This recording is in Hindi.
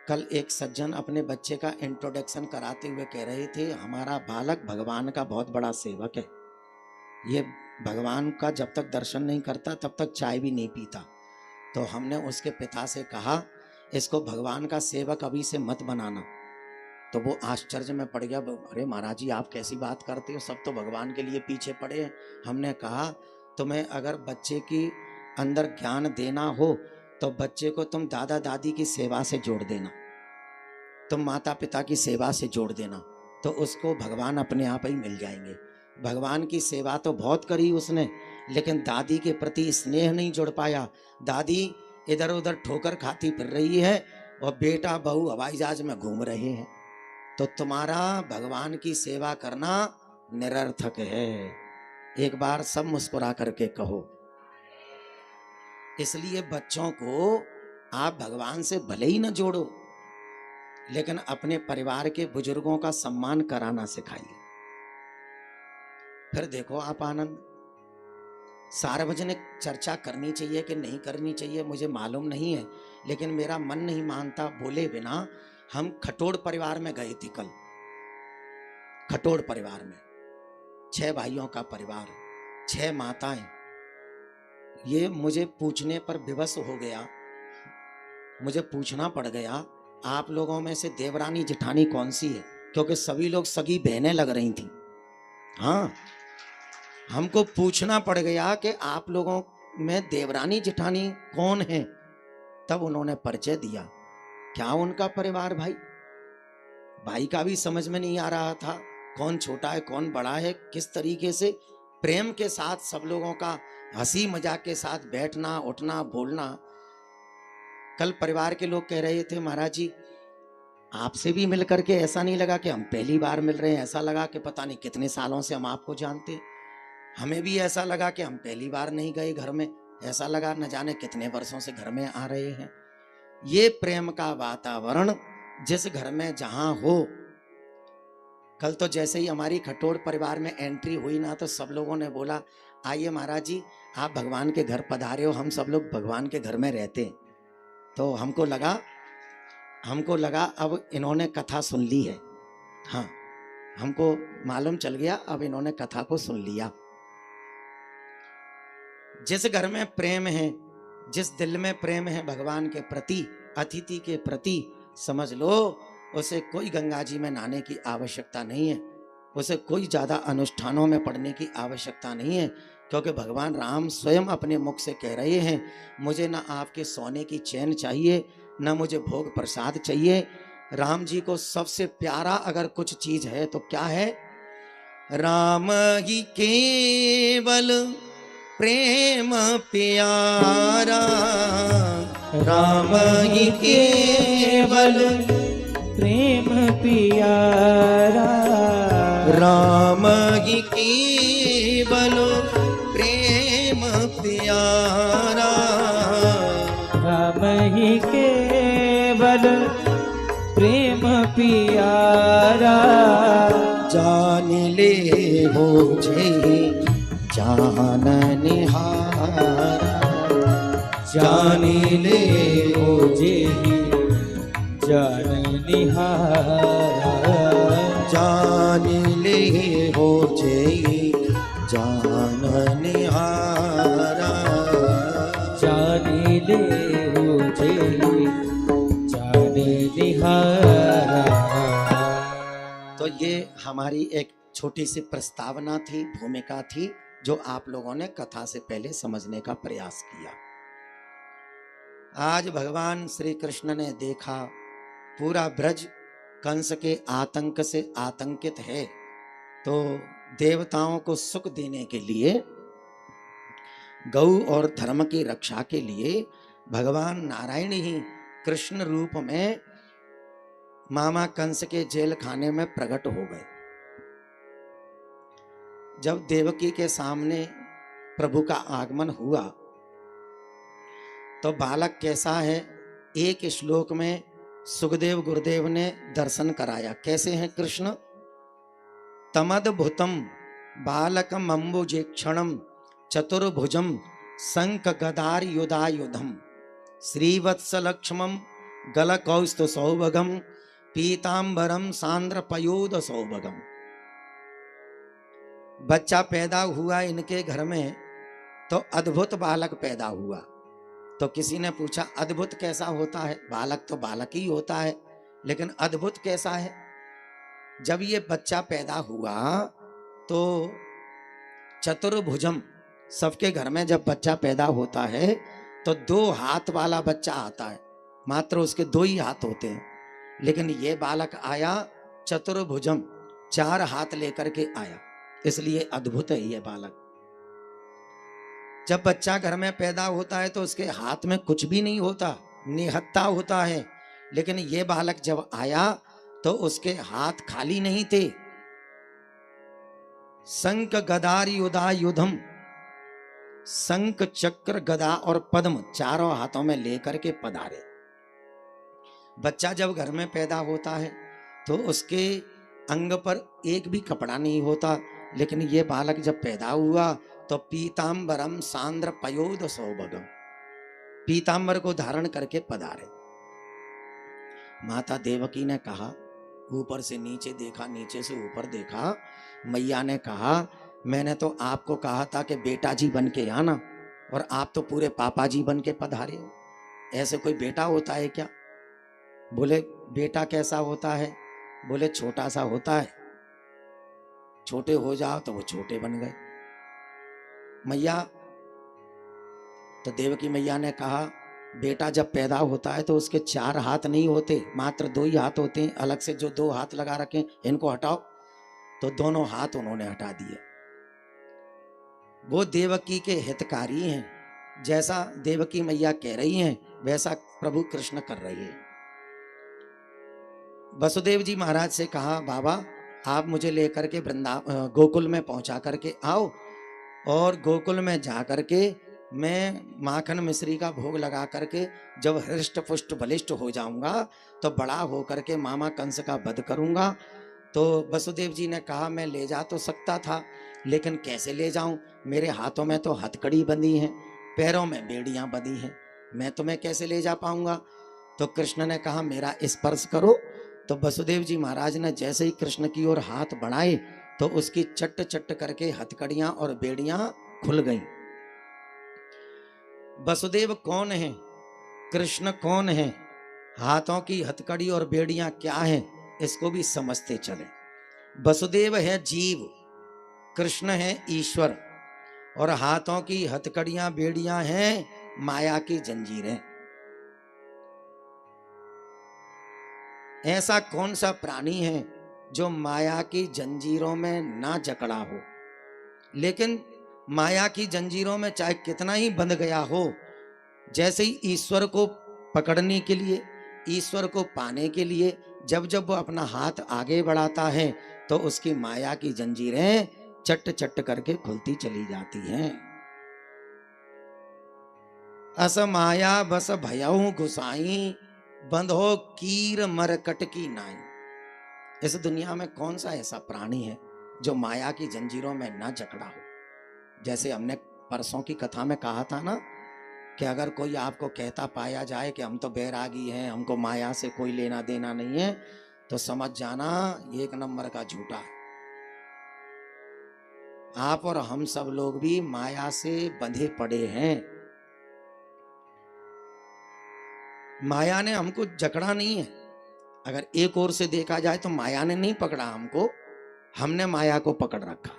कल एक सज्जन अपने बच्चे का इंट्रोडक्शन कराते हुए कह रहे थे, हमारा बालक भगवान का बहुत बड़ा सेवक है। ये भगवान का जब तक दर्शन नहीं करता तब तक चाय भी नहीं पीता। तो हमने उसके पिता से कहा, इसको भगवान का सेवक अभी से मत बनाना। तो वो आश्चर्य में पड़ गया, अरे महाराज जी आप कैसी बात करते हो, सब तो भगवान के लिए पीछे पड़े हैं। हमने कहा, तुम्हें अगर बच्चे की अंदर ज्ञान देना हो तो बच्चे को तुम दादा दादी की सेवा से जोड़ देना, तुम माता पिता की सेवा से जोड़ देना, तो उसको भगवान अपने आप ही मिल जाएंगे। भगवान की सेवा तो बहुत करी उसने, लेकिन दादी के प्रति स्नेह नहीं जुड़ पाया। दादी इधर उधर ठोकर खाती फिर रही है और बेटा बहू हवाई जहाज में घूम रहे हैं। तो तुम्हारा भगवान की सेवा करना निरर्थक है। एक बार सब मुस्कुरा करके कहो। इसलिए बच्चों को आप भगवान से भले ही न जोड़ो, लेकिन अपने परिवार के बुजुर्गों का सम्मान कराना सिखाइए। फिर देखो आप आनंद। सार्वजनिक चर्चा करनी चाहिए कि नहीं करनी चाहिए मुझे मालूम नहीं है, लेकिन मेरा मन नहीं मानता बोले बिना। हम खटोड़ परिवार में गए थे कल। खटोड़ परिवार में 6 भाइयों का परिवार, 6 माताएं। ये मुझे पूछने पर विवश हो गया, मुझे पूछना पड़ गया, आप लोगों में से देवरानी जेठानी कौन सी है, क्योंकि सभी लोग सगी बहनें लग रही थी। हाँ, हमको पूछना पड़ गया कि आप लोगों में देवरानी जेठानी कौन है। तब उन्होंने परिचय दिया। क्या उनका परिवार भाई, भाई का भी समझ में नहीं आ रहा था, कौन छोटा है कौन बड़ा है, किस तरीके से प्रेम के साथ सब लोगों का हंसी मजाक के साथ बैठना उठना बोलना। कल परिवार के लोग कह रहे थे, महाराज जी आपसे भी मिल करके ऐसा नहीं लगा कि हम पहली बार मिल रहे हैं, ऐसा लगा कि पता नहीं कितने सालों से हम आपको जानते हैं। हमें भी ऐसा लगा कि हम पहली बार नहीं गए घर में, ऐसा लगा न जाने कितने वर्षों से घर में आ रहे हैं। ये प्रेम का वातावरण जिस घर में जहां हो। कल तो जैसे ही हमारी खटोड़ परिवार में एंट्री हुई ना, तो सब लोगों ने बोला, आइए महाराज जी आप भगवान के घर पधारे हो, हम सब लोग भगवान के घर में रहते हैं। तो हमको लगा अब इन्होंने कथा सुन ली है। हाँ, हमको मालूम चल गया अब इन्होंने कथा को सुन लिया। जिस घर में प्रेम है, जिस दिल में प्रेम है भगवान के प्रति, अतिथि के प्रति, समझ लो उसे कोई गंगा जी में नहाने की आवश्यकता नहीं है, उसे कोई ज्यादा अनुष्ठानों में पड़ने की आवश्यकता नहीं है। क्योंकि भगवान राम स्वयं अपने मुख से कह रहे हैं, मुझे ना आपके सोने की चैन चाहिए, ना मुझे भोग प्रसाद चाहिए। राम जी को सबसे प्यारा अगर कुछ चीज है तो क्या है? राम ही केवल प्रेम प्यारा, राम ही केवल प्रेम प्यारा, राम ही केवल प्रेम प्यारा, राम ही केवल प्रेम प्यारा। जान ले हो जे जान निहारा, जान ले हो जे जान निहारा, जान ले हो जे जान निहारा, जान ले हो जे जान निहारा। तो ये हमारी एक छोटी सी प्रस्तावना थी, भूमिका थी, जो आप लोगों ने कथा से पहले समझने का प्रयास किया। आज भगवान श्री कृष्ण ने देखा पूरा ब्रज कंस के आतंक से आतंकित है, तो देवताओं को सुख देने के लिए, गौ और धर्म की रक्षा के लिए भगवान नारायण ही कृष्ण रूप में मामा कंस के जेल खाने में प्रकट हो गए। जब देवकी के सामने प्रभु का आगमन हुआ तो बालक कैसा है, एक श्लोक में सुखदेव गुरुदेव ने दर्शन कराया। कैसे हैं कृष्ण? तमद्भुतम बालकम अम्बुजेक्षणम चतुर्भुजम शंख गदार युधायुधम श्रीवत्सलक्ष्मम गलकौस्तु सौभगम पीतांबरम सांद्र पयोद सौभगम। बच्चा पैदा हुआ इनके घर में तो अद्भुत बालक पैदा हुआ। तो किसी ने पूछा अद्भुत कैसा होता है? बालक तो बालक ही होता है, लेकिन अद्भुत कैसा है? जब ये बच्चा पैदा हुआ तो चतुर्भुजम, सबके घर में जब बच्चा पैदा होता है तो 2 हाथ वाला बच्चा आता है, मात्र उसके 2 ही हाथ होते हैं। लेकिन ये बालक आया चतुर्भुजम, 4 हाथ लेकर के आया, इसलिए अद्भुत है ये बालक। जब बच्चा घर में पैदा होता है तो उसके हाथ में कुछ भी नहीं होता, निहत्था होता है। लेकिन ये बालक जब आया तो उसके हाथ खाली नहीं थे। शंख गदार युधा युधम, शंख चक्र गदा और पद्म चारों हाथों में लेकर के पधारे। बच्चा जब घर में पैदा होता है तो उसके अंग पर एक भी कपड़ा नहीं होता, लेकिन ये बालक जब पैदा हुआ तो पीतांबरम सांद्र पयोद सौभगम, पीतांबर को धारण करके पधारे। माता देवकी ने कहा, ऊपर से नीचे देखा, नीचे से ऊपर देखा। मैया ने कहा मैंने तो आपको कहा था कि बेटा जी बन के आना, और आप तो पूरे पापा जी बन के पधारे हो। ऐसे कोई बेटा होता है क्या? बोले बेटा कैसा होता है? बोले छोटा सा होता है, छोटे हो जाओ तो वो छोटे बन गए। मैया, तो देवकी मैया ने कहा बेटा जब पैदा होता है तो उसके 4 हाथ नहीं होते, मात्र 2 ही हाथ होते हैं। अलग से जो 2 हाथ लगा रखे इनको हटाओ। तो दोनों हाथ उन्होंने हटा दिए। वो देवकी के हितकारी हैं। जैसा देवकी मैया कह रही हैं वैसा प्रभु कृष्ण कर रहे हैं। वसुदेव जी महाराज से कहा बाबा आप मुझे लेकर के गोकुल में पहुंचा करके आओ, और गोकुल में जा करके मैं माखन मिश्री का भोग लगा करके जब हृष्ट पुष्ट बलिष्ठ हो जाऊंगा तो बड़ा हो करके मामा कंस का वध करूंगा। तो वसुदेव जी ने कहा मैं ले जा तो सकता था, लेकिन कैसे ले जाऊं? मेरे हाथों में तो हथकड़ी बंधी है, पैरों में बेड़ियां बंधी हैं, मैं तुम्हें कैसे ले जा पाऊंगा? तो कृष्ण ने कहा मेरा स्पर्श करो। तो वसुदेव जी महाराज ने जैसे ही कृष्ण की ओर हाथ बढ़ाए तो उसकी चट्ट चट्ट करके हथकड़ियां और बेड़ियां खुल गईं। वसुदेव कौन है? कृष्ण कौन है? हाथों की हथकड़ी और बेड़ियां क्या है, इसको भी समझते चले। वसुदेव है जीव, कृष्ण है ईश्वर, और हाथों की हथकड़ियां बेड़ियां हैं माया की जंजीरें। ऐसा कौन सा प्राणी है जो माया की जंजीरों में ना जकड़ा हो? लेकिन माया की जंजीरों में चाहे कितना ही बंध गया हो, जैसे ही ईश्वर को पकड़ने के लिए, ईश्वर को पाने के लिए जब जब वो अपना हाथ आगे बढ़ाता है तो उसकी माया की जंजीरें चट चट करके खुलती चली जाती हैं। अस माया बस भयऊ गुसाई, बंधो कीर मरकट की नाई। इस दुनिया में कौन सा ऐसा प्राणी है जो माया की जंजीरों में ना जकड़ा हो? जैसे हमने परसों की कथा में कहा था ना कि अगर कोई आपको कहता पाया जाए कि हम तो बैरागी हैं, हमको माया से कोई लेना देना नहीं है, तो समझ जाना 1 नंबर का झूठा है। आप और हम सब लोग भी माया से बंधे पड़े हैं। माया ने हमको जकड़ा नहीं है। अगर एक ओर से देखा जाए तो माया ने नहीं पकड़ा हमको, हमने माया को पकड़ रखा।